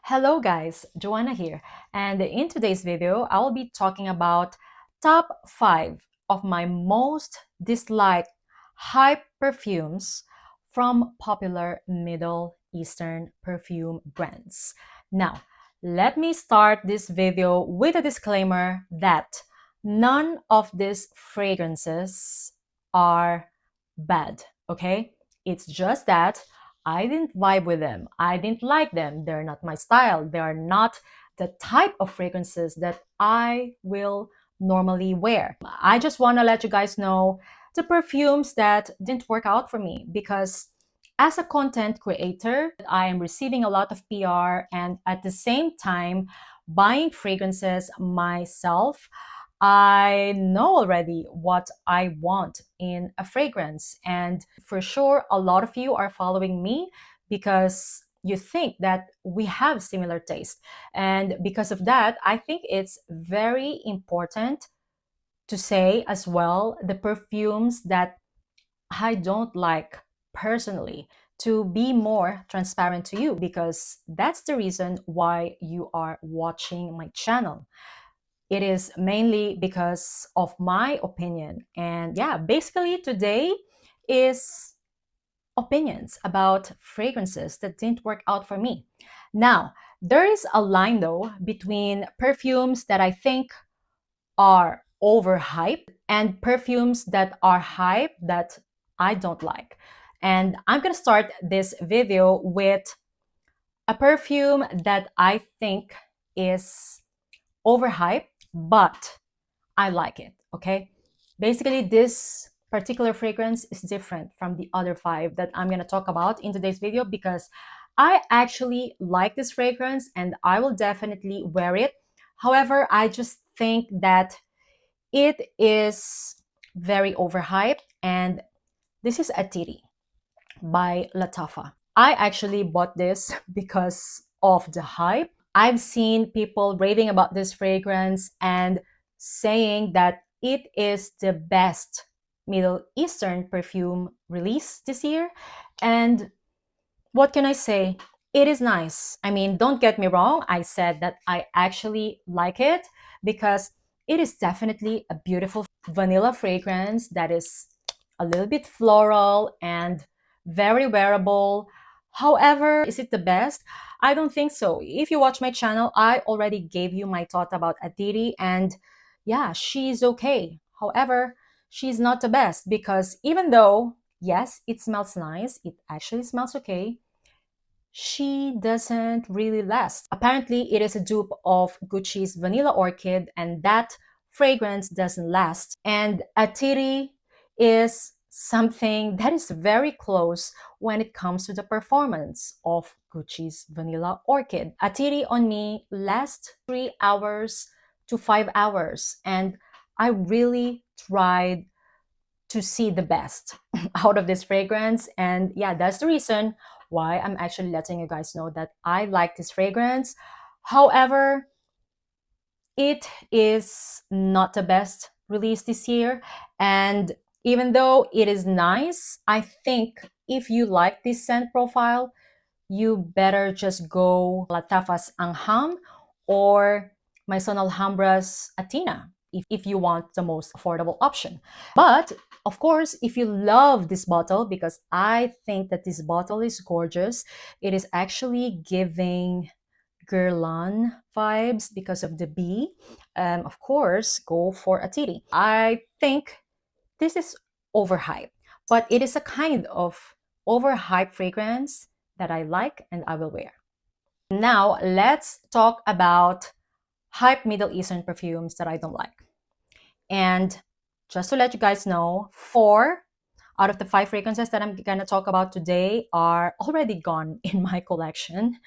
Hello guys, Joanna here, and in today's video, I will be talking about top 5 of my most disliked hype perfumes from popular Middle Eastern perfume brands. Now, let me start this video with a disclaimer that none of these fragrances are bad, okay? It's just that I didn't vibe with them. I didn't like them. They're not my style. They are not the type of fragrances that I will normally wear. I just want to let you guys know the perfumes that didn't work out for me because as a content creator, I am receiving a lot of PR and at the same time buying fragrances myself. I know already what I want in a fragrance. And for sure, a lot of you are following me because you think that we have similar taste. And because of that, I think it's very important to say as well the perfumes that I don't like personally, to be more transparent to you because that's the reason why you are watching my channel. It is mainly because of my opinion. And yeah, basically today is opinions about fragrances that didn't work out for me. Now, there is a line though between perfumes that I think are overhyped and perfumes that are hype that I don't like. And I'm gonna start this video with a perfume that I think is overhyped, but I like it, okay? Basically, this particular fragrance is different from the other 5 that I'm gonna talk about in today's video because I actually like this fragrance and I will definitely wear it. However, I just think that it is very overhyped, and this is Atiri by Latafa. I actually bought this because of the hype. I've seen people raving about this fragrance and saying that it is the best Middle Eastern perfume release this year. And what can I say? It is nice. I mean, don't get me wrong. I said that I actually like it because it is definitely a beautiful vanilla fragrance that is a little bit floral and very wearable. However, is it the best? I don't think so. If you watch my channel, I already gave you my thought about Aditi, and yeah, she's okay. However, she's not the best because even though, yes, it smells nice, it actually smells okay, she doesn't really last. Apparently, it is a dupe of Gucci's Vanilla Orchid, and that fragrance doesn't last. And Atiri is something that is very close when it comes to the performance of Gucci's Vanilla Orchid. Atiri on me lasts 3 hours to 5 hours, and I really tried to see the best out of this fragrance. And yeah, that's the reason why I'm actually letting you guys know that I like this fragrance. However, it is not the best release this year. And even though it is nice, I think if you like this scent profile, you better just go Latafa's Angham or Maison Alhambra's Atina if you want the most affordable option. But of course, if you love this bottle, because I think that this bottle is gorgeous, it is actually giving Guerlain vibes because of the bee. Of course, go for Atiri. I think this is overhyped, but it is a kind of overhyped fragrance that I like and I will wear. Now, let's talk about hype Middle Eastern perfumes that I don't like. And just to let you guys know, 4 out of the 5 fragrances that I'm gonna talk about today are already gone in my collection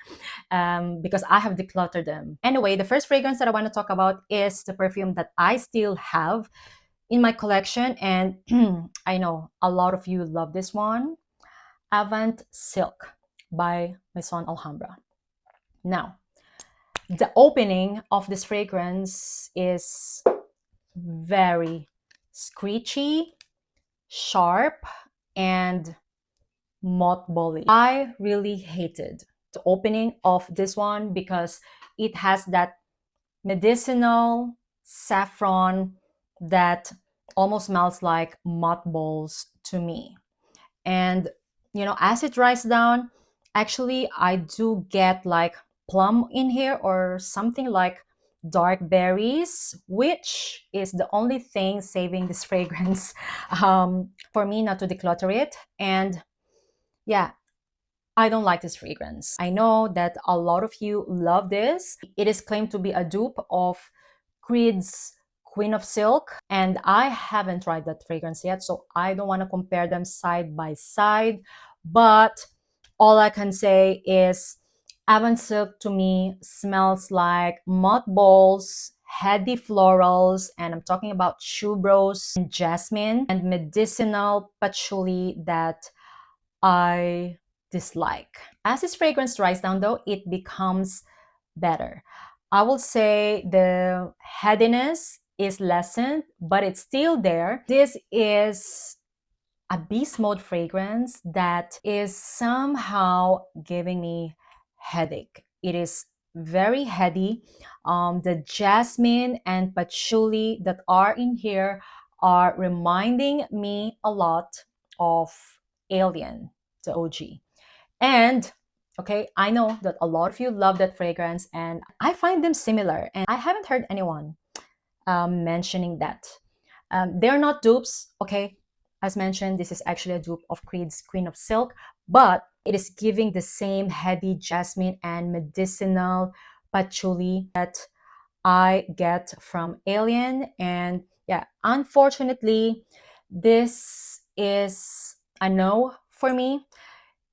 because I have decluttered them. Anyway, the first fragrance that I want to talk about is the perfume that I still have in my collection, and I know a lot of you love this one, Avant Silk by Maison Alhambra. Now, the opening of this fragrance is very screechy, sharp, and mothbally. I really hated the opening of this one because it has that medicinal saffron that almost smells like mothballs to me. And as it dries down, actually I do get like plum in here or something like dark berries, which is the only thing saving this fragrance for me not to declutter it. And yeah, I don't like this fragrance. I know that a lot of you love this. It is claimed to be a dupe of Creed's Queen of Silk, and I haven't tried that fragrance yet, so I don't want to compare them side by side. But all I can say is Avant Silk to me smells like mothballs, heady florals, and I'm talking about tuberose and jasmine and medicinal patchouli that I dislike. As this fragrance dries down though, it becomes better. I will say the headiness is lessened, but it's still there. This is a beast mode fragrance that is somehow giving me headache. It is very heady. The jasmine and patchouli that are in here are reminding me a lot of Alien, the OG. And okay, I know that a lot of you love that fragrance, and I find them similar. And I haven't heard anyone mentioning that. They're not dupes, okay? As mentioned, this is actually a dupe of Creed's Queen of Silk, but it is giving the same heavy jasmine and medicinal patchouli that I get from Alien. And yeah, unfortunately, this is a no for me.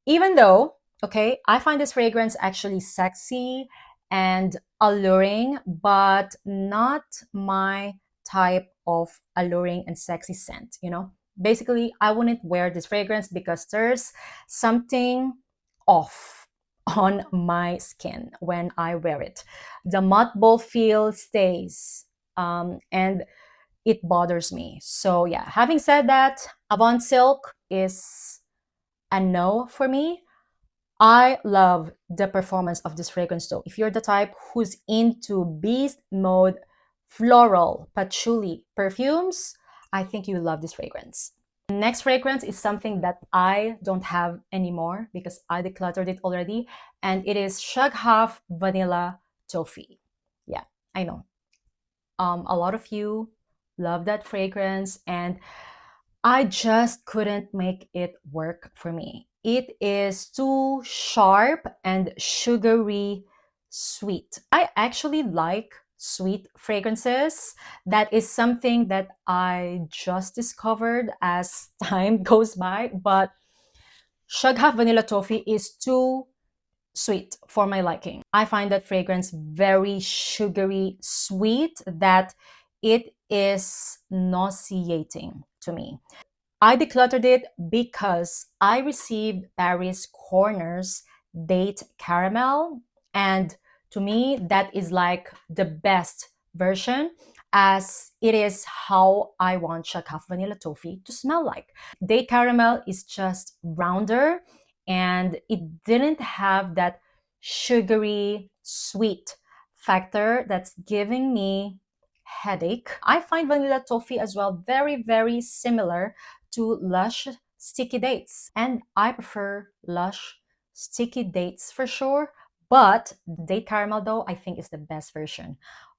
Even though, okay, I find this fragrance actually sexy and alluring, but not my type of alluring and sexy scent, Basically, I wouldn't wear this fragrance because there's something off on my skin when I wear it. The mothball feel stays, and it bothers me. So yeah, having said that, Avant Silk is a no for me. I love the performance of this fragrance though. If you're the type who's into beast mode floral patchouli perfumes, I think you love this fragrance. Next fragrance is something that I don't have anymore because I decluttered it already, and it is Shakaf Vanilla Toffee. Yeah, I know. A lot of you love that fragrance, and I just couldn't make it work for me. It is too sharp and sugary sweet. I actually like sweet fragrances. That is something that I just discovered as time goes by, but Shagha Vanilla Toffee is too sweet for my liking. I find that fragrance very sugary sweet that it is nauseating to me. I decluttered it because I received Paris Corner's Date Caramel, and to me, that is like the best version, as it is how I want Shakaf Vanilla Toffee to smell like. Date Caramel is just rounder, and it didn't have that sugary sweet factor that's giving me headache. I find Vanilla Toffee as well very, very similar to Lush Sticky Dates. And I prefer Lush Sticky Dates for sure. But Date Caramel though, I think is the best version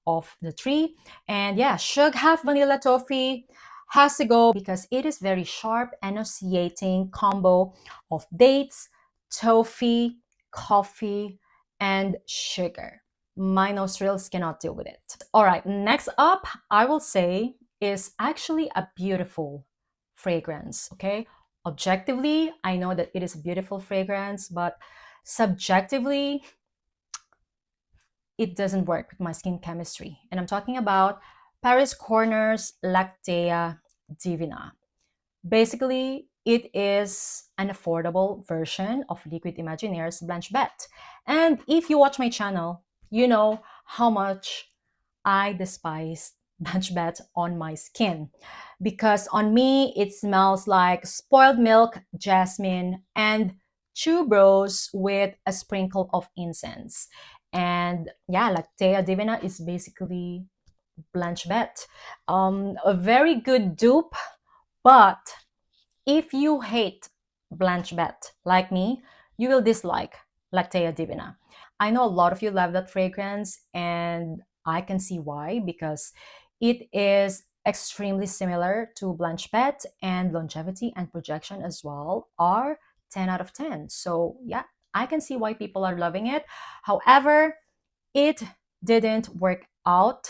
of the three. And yeah, Shug Half Vanilla Toffee has to go because it is very sharp and nauseating combo of dates, toffee, coffee, and sugar. My nostrils cannot deal with it. All right, next up, I will say is actually a beautiful fragrance, okay? Objectively, I know that it is a beautiful fragrance, but subjectively, it doesn't work with my skin chemistry. And I'm talking about Paris Corner's Lacta Divina. Basically, it is an affordable version of Liquid Imaginaire's Blanche Bête. And if you watch my channel, you know how much I despise Blanche Bête on my skin. Because on me, it smells like spoiled milk, jasmine, and tuberose with a sprinkle of incense. And yeah, Lacta Divina is basically Blanche Bet. A very good dupe, but if you hate Blanche Bet like me, you will dislike Lactea Divina. I know a lot of you love that fragrance, and I can see why, because it is extremely similar to Blanche Bet, and longevity and projection as well are 10 out of 10. So yeah, I can see why people are loving it. However, it didn't work out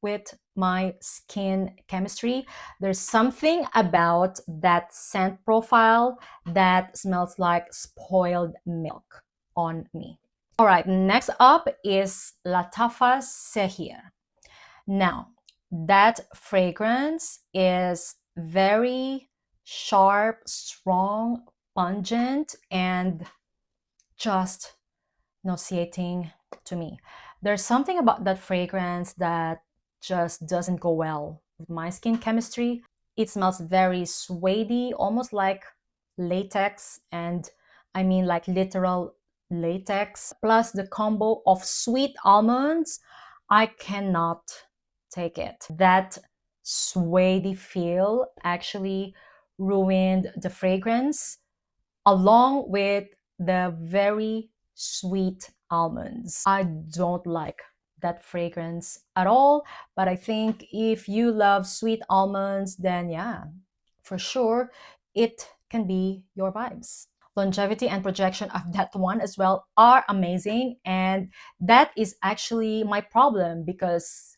with my skin chemistry. There's something about that scent profile that smells like spoiled milk on me. All right, next up is Latafa Sehir. Now, that fragrance is very sharp, strong, pungent, and just nauseating to me. There's something about that fragrance that just doesn't go well with my skin chemistry. It smells very suede, almost like latex, and I mean like literal latex. Plus the combo of sweet almonds, I cannot take it. That suede feel actually ruined the fragrance along with the very sweet almonds. I don't like that fragrance at all, but I think if you love sweet almonds, then yeah, for sure, it can be your vibes. Longevity and projection of that one as well are amazing, and that is actually my problem because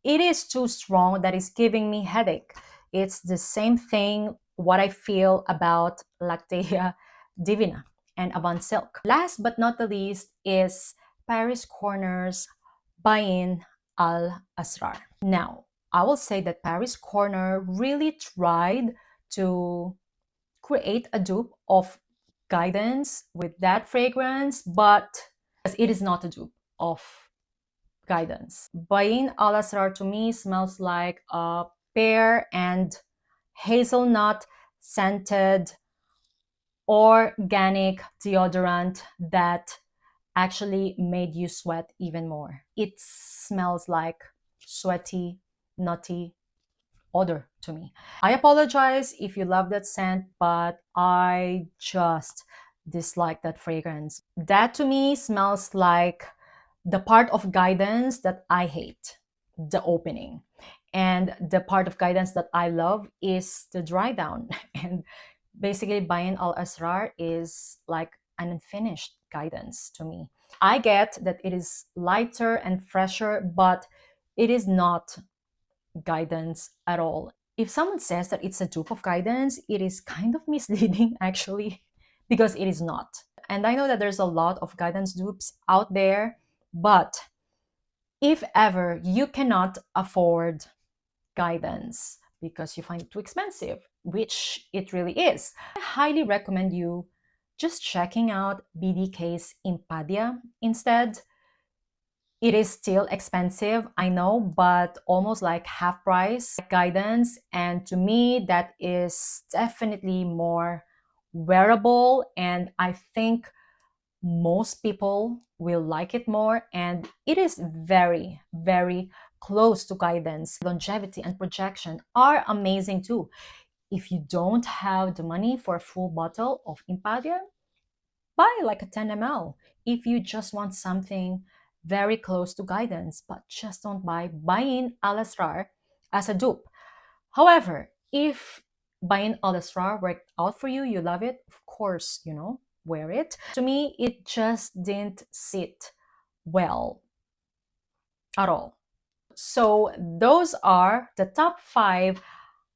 it is too strong that is giving me headache. It's the same thing what I feel about Lactea Divina and Avant Silk. Last but not the least is Paris Corner's Bayan Al Azraar. Now, I will say that Paris Corner really tried to create a dupe of Guidance with that fragrance, but it is not a dupe of Guidance. Bayan Al Azraar to me smells like a pear and hazelnut scented organic deodorant that actually made you sweat even more. It smells like sweaty, nutty odor to me. I apologize if you love that scent, but I just dislike that fragrance. That to me smells like the part of Guidance that I hate, the opening. And the part of Guidance that I love is the dry down. And basically, Bayan Al Azraar is like an unfinished Guidance to me. I get that it is lighter and fresher, but it is not Guidance at all. If someone says that it's a dupe of Guidance, it is kind of misleading actually, because it is not. And I know that there's a lot of Guidance dupes out there, but if ever you cannot afford Guidance because you find it too expensive, which it really is, I highly recommend you just checking out BDK's Impadia instead. It is still expensive, I know, but almost like half price Guidance. And to me, that is definitely more wearable. And I think most people will like it more. And it is very, very close to Guidance. Longevity and projection are amazing too. If you don't have the money for a full bottle of Impadia, buy like a 10 ml. If you just want something very close to Guidance, but just don't buy Bayan Al Azraar as a dupe. However, if Bayan Al Azraar worked out for you, you love it, of course, wear it. To me, it just didn't sit well at all. So those are the top 5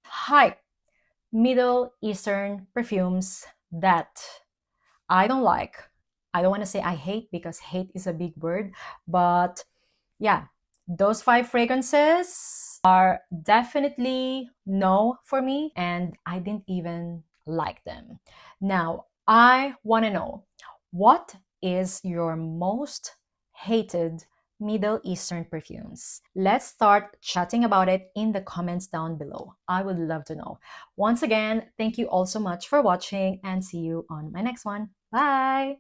hype Middle Eastern perfumes that I don't like. I don't want to say I hate because hate is a big word, but yeah, those 5 fragrances are definitely no for me, and I didn't even like them. Now, I want to know, what is your most hated Middle Eastern Perfumes? Let's start chatting about it in the comments down below. I would love to know. Once again, thank you all so much for watching and see you on my next one. Bye!